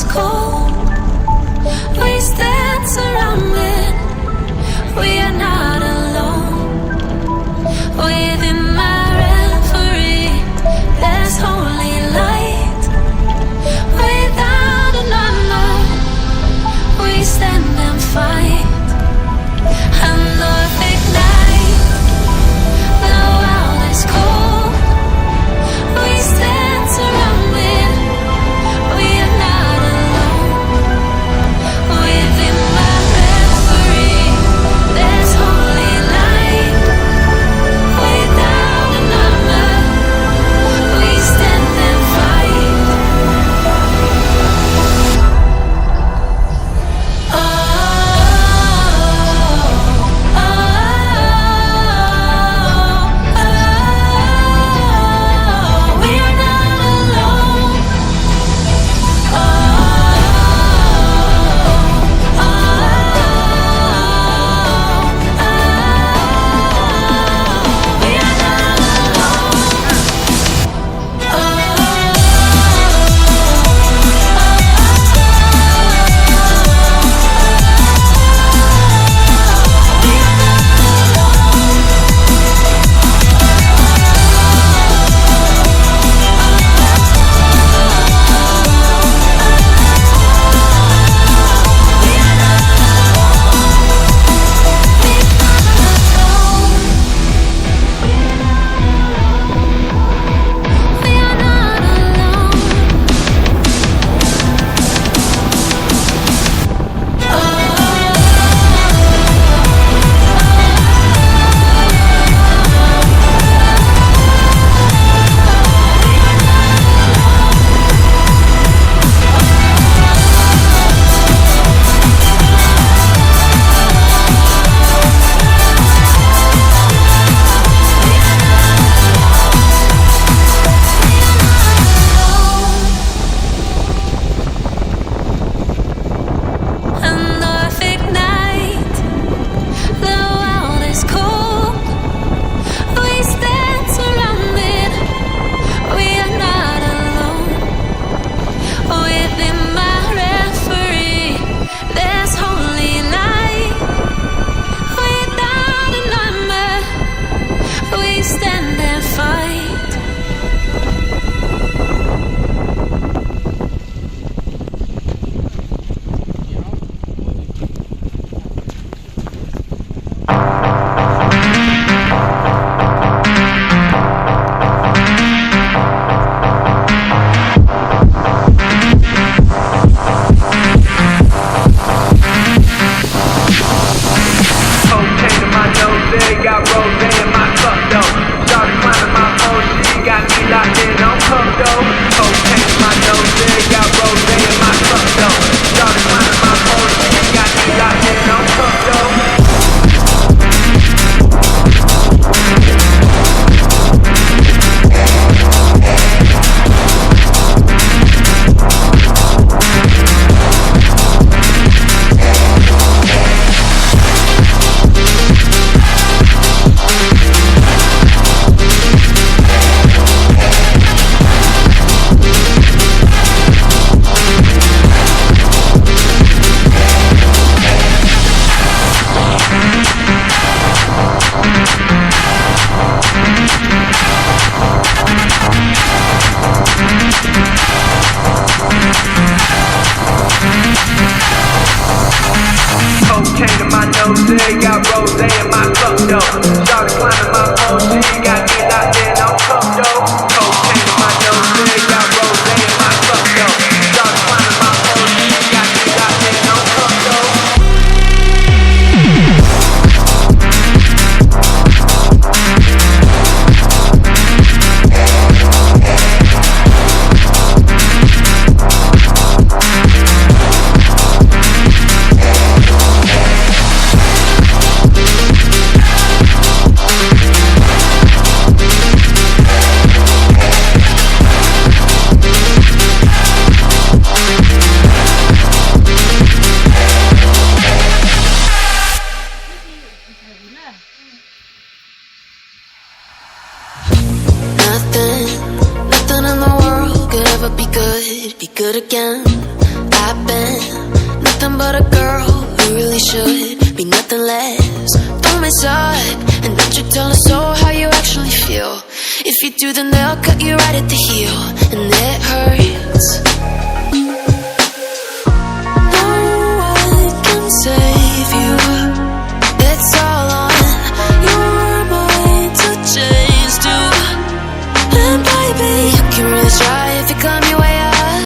cold, we stand surrounded. We are not alone. Within my reverie, there's holy light. Without a number, we stand and fight. And Lord, ignite. The world is cold. We stand surrounded. We are not alone. Within my reverie, there's holy light. Without a number, we stand and fight. Oh, oh, oh, we are not alone. Oh, oh, we are not Nothing in the world could ever be good again. I've been nothing but a girl who really should be nothing less. Pull me up and don't you tell us so how you actually feel. If you do, then they'll cut you right at the heel, and it hurts.